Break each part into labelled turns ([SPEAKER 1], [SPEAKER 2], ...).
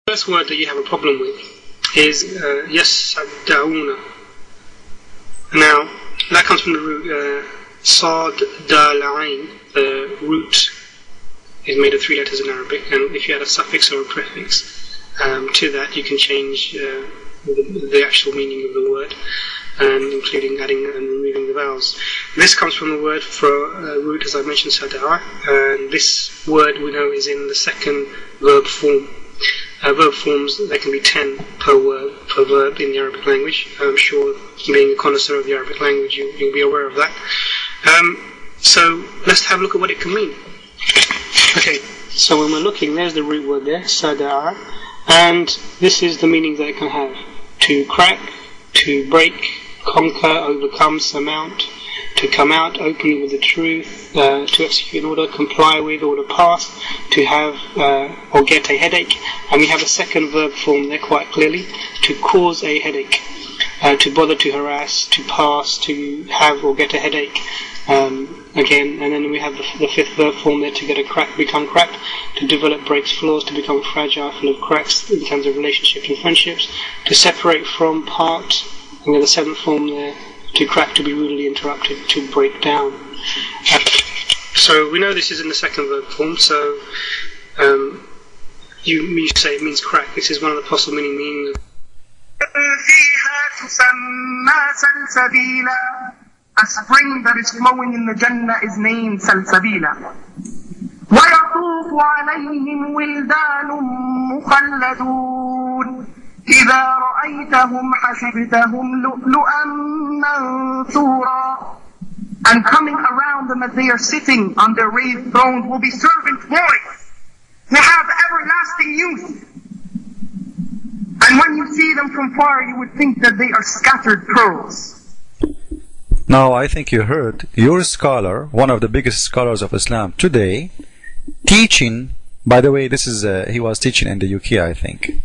[SPEAKER 1] first word that you have a problem with is yasaddauna. Now, that comes from the root sad dal ain. The root is made of 3 letters in Arabic, and if you add a suffix or a prefix to that, you can change the actual meaning of the word, including adding and removing the vowels. This comes from the word for root, as I mentioned, sada'a, and this word we know is in the second verb form. Verb forms, there can be 10 per verb in the Arabic language. I'm sure, being a connoisseur of the Arabic language, you'll be aware of that. So let's have a look at what it can mean. Okay, so when we're looking, there's the root word there, sada'a, and this is the meaning that it can have: to crack, to break, conquer, overcome, surmount, to come out openly with the truth, to execute an order, comply with, or to pass, to have or get a headache. And we have a second verb form there quite clearly: to cause a headache, to bother, to harass, to pass, to have or get a headache. Again, and then we have the fifth verb form there: to get a crack, become cracked, to develop, breaks flaws, to become fragile, full of cracks in terms of relationships and friendships, to separate from, part. And then the seventh form there: to crack, to be rudely interrupted, to break down. So we know this is in the second verb form, so you say it means crack. This is one of the possible meanings.
[SPEAKER 2] A spring that is flowing in the Jannah is named Salsabila. وَيَطُوفُ عَلَيْهِمْ وِلْدَانٌ مُخَلَّدُونَ إِذَا رَأَيْتَهُمْ حَسِبْتَهُمْ لُؤْلُؤًا مَنْثُورًا. And coming around them as they are sitting on their raised thrones will be servant boys who have everlasting youth. And when you see them from far, you would think that they are scattered pearls.
[SPEAKER 3] Now, I think you heard your scholar, one of the biggest scholars of Islam today, teaching, by the way, this is he was teaching in the UK, I think,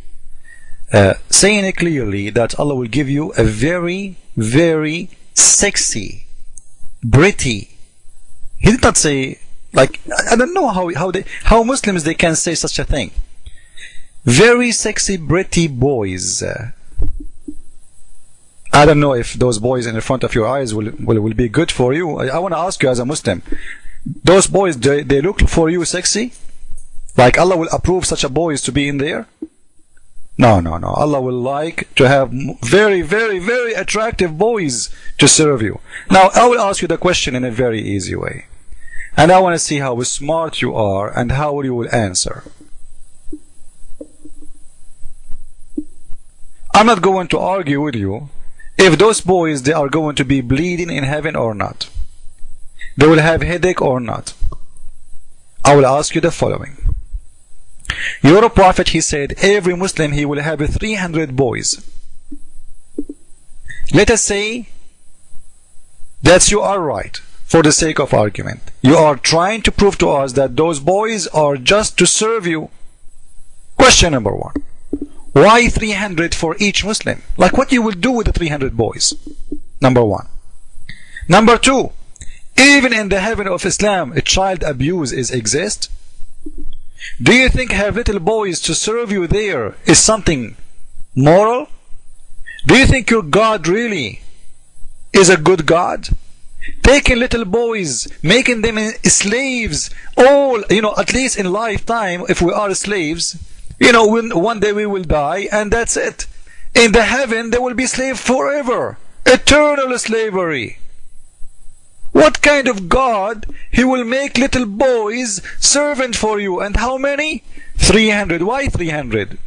[SPEAKER 3] saying it clearly that Allah will give you a very, very sexy, pretty. He did not say, like, I don't know how Muslims they can say such a thing. Very sexy, pretty boys. I don't know if those boys in front of your eyes will be good for you. I want to ask you as a Muslim, those boys, they look for you sexy? Like Allah will approve such a boys to be in there? No, no, no. Allah will like to have very, very, very attractive boys to serve you. Now, I will ask you the question in a very easy way. And I want to see how smart you are and how you will answer. I'm not going to argue with you if those boys, they are going to be bleeding in heaven or not. They will have headache or not. I will ask you the following. Your prophet, he said, every Muslim, he will have 300 boys. Let us say that you are right, for the sake of argument. You are trying to prove to us that those boys are just to serve you. Question number 1. Why 300 for each Muslim? Like what you will do with the 300 boys? Number 1. Number 2. Even in the heaven of Islam, a child abuse exists. Do you think have little boys to serve you there is something moral? Do you think your God really is a good God? Taking little boys, making them slaves, all, at least in lifetime, if we are slaves, one day we will die and that's it. In the heaven, they will be slaves forever. Eternal slavery. What kind of God he will make little boys servant for you? And how many? 300. Why 300?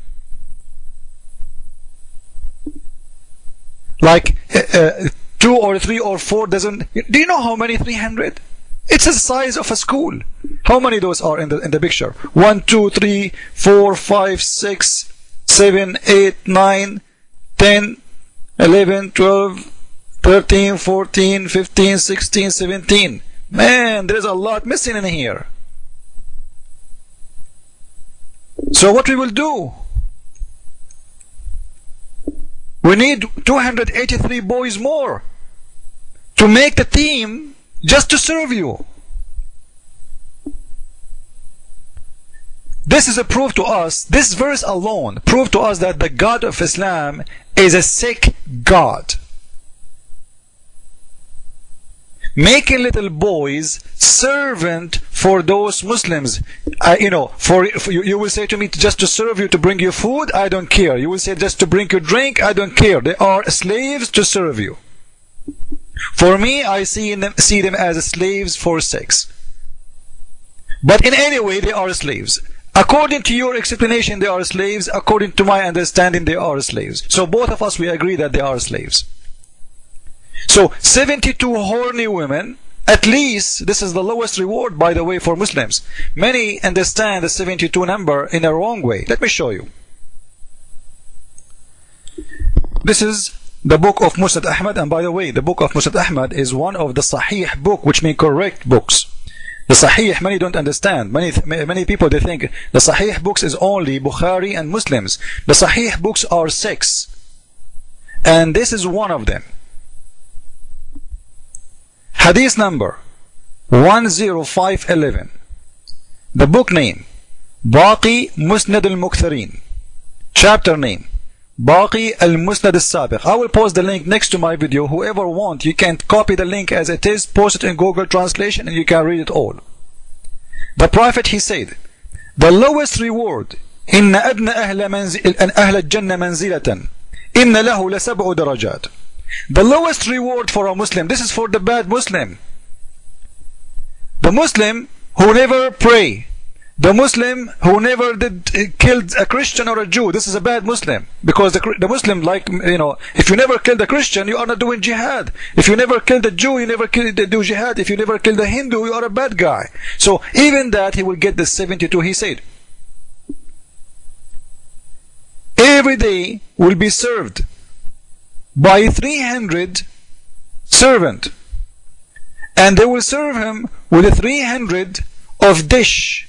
[SPEAKER 3] Like 2 or 3 or 4 doesn't. Do you know how many 300? It's the size of a school. How many those are in the picture? 1, 2, 3, 4, 5, 6, 7, 8, 9, 10, 11, 12, 13, 14, 15, 16, 17. Man, there's a lot missing in here. So what we will do? We need 283 boys more to make the team just to serve you. this is a proof to us, this verse alone proved to us that the God of Islam is a sick God, making little boys servant for those Muslims. You will say to me, just to serve you, to bring you food, I don't care. You will say, just to bring you drink, I don't care. They are slaves to serve you. For me, I see them as slaves for sex. But in any way, they are slaves. According to your explanation, they are slaves. According to my understanding, they are slaves. So both of us, we agree that they are slaves. So 72 horny women, at least, this is the lowest reward, by the way, for Muslims. Many understand the 72 number in a wrong way. Let me show you. This is the book of Musnad Ahmad, and by the way, the book of Musnad Ahmad is one of the Sahih book, which means correct books. The Sahih, many don't understand. Many people, they think the Sahih books is only Bukhari and Muslims. The Sahih books are 6. And this is one of them. Hadith number 10511. The book name, Baqi Musnad al-Muktharin. Chapter name, Baqi al-Musnad al-Sabiq. I will post the link next to my video. Whoever wants, you can copy the link as it is, post it in Google Translation, and you can read it all. The Prophet, he said, the lowest reward, إن أدنى أهل الجنة منزلة إن له لسبع درجات. The lowest reward for a Muslim, this is for the bad Muslim. The Muslim who never pray, the Muslim who never killed a Christian or a Jew, this is a bad Muslim. Because the Muslim, like, if you never killed a Christian, you are not doing jihad. If you never killed a Jew, you never do jihad. If you never killed a Hindu, you are a bad guy. So even that, he will get the 72. He said, every day will be served by 300 servant, and they will serve him with 300 of dish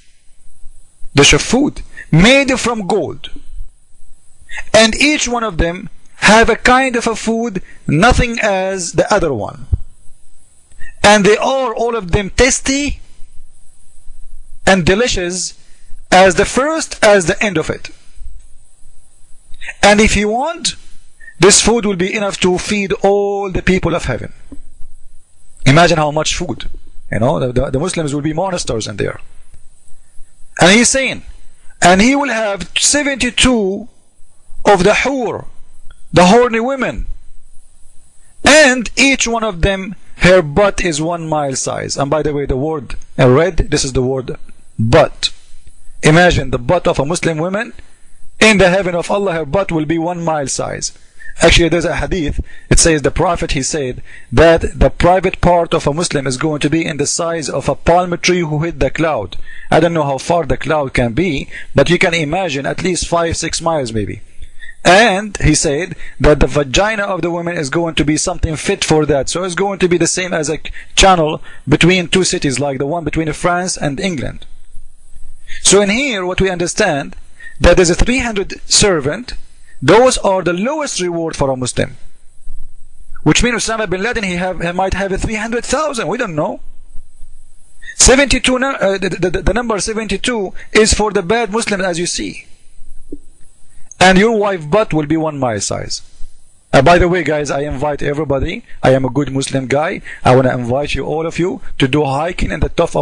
[SPEAKER 3] of food made from gold, and each one of them have a kind of a food nothing as the other one, and they are all of them tasty and delicious as the first as the end of it. And if you want, this food will be enough to feed all the people of heaven. Imagine how much food. The Muslims will be monsters in there. And he's saying, and he will have 72 of the hur, the horny women, and each one of them, her butt is 1 mile size. And by the way, the word red, this is the word butt. Imagine the butt of a Muslim woman in the heaven of Allah, her butt will be 1 mile size. Actually, there's a hadith, it says the Prophet, he said that the private part of a Muslim is going to be in the size of a palm tree who hit the cloud. I don't know how far the cloud can be, but you can imagine at least 5-6 miles maybe. And he said that the vagina of the woman is going to be something fit for that. So it's going to be the same as a channel between two cities, like the one between France and England. So in here, what we understand, that there's a 300 servant. Those are the lowest reward for a Muslim. Which means Osama bin Laden, he might have a 300,000. We don't know. 72. The number 72 is for the bad Muslim, as you see. And your wife butt will be 1 mile size. By the way, guys, I invite everybody. I am a good Muslim guy. I want to invite you, all of you, to do hiking in the top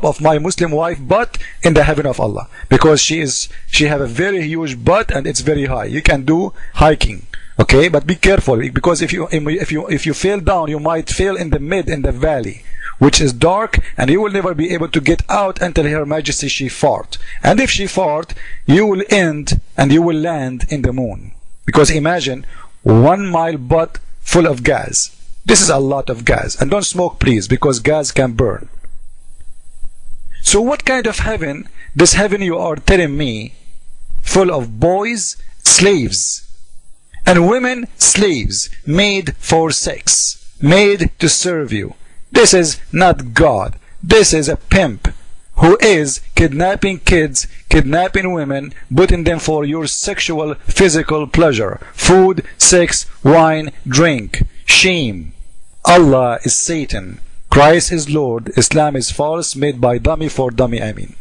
[SPEAKER 3] of my Muslim wife butt in the heaven of Allah, because she have a very huge butt and it's very high. You can do hiking, okay? But be careful, because if you fall down, you might fall in the valley, which is dark, and you will never be able to get out until Her Majesty she fart. And if she fart, you will end and you will land in the moon. Because imagine 1 mile butt full of gas. This is a lot of gas. And don't smoke, please, because gas can burn. So what kind of heaven, this heaven you are telling me, full of boys, slaves, and women, slaves, made for sex, made to serve you. This is not God. This is a pimp who is kidnapping kids, kidnapping women, putting them for your sexual, physical pleasure. Food, sex, wine, drink. Shame. Allah is Satan. Christ is Lord. Islam is false, made by dummy for dummy. Ameen.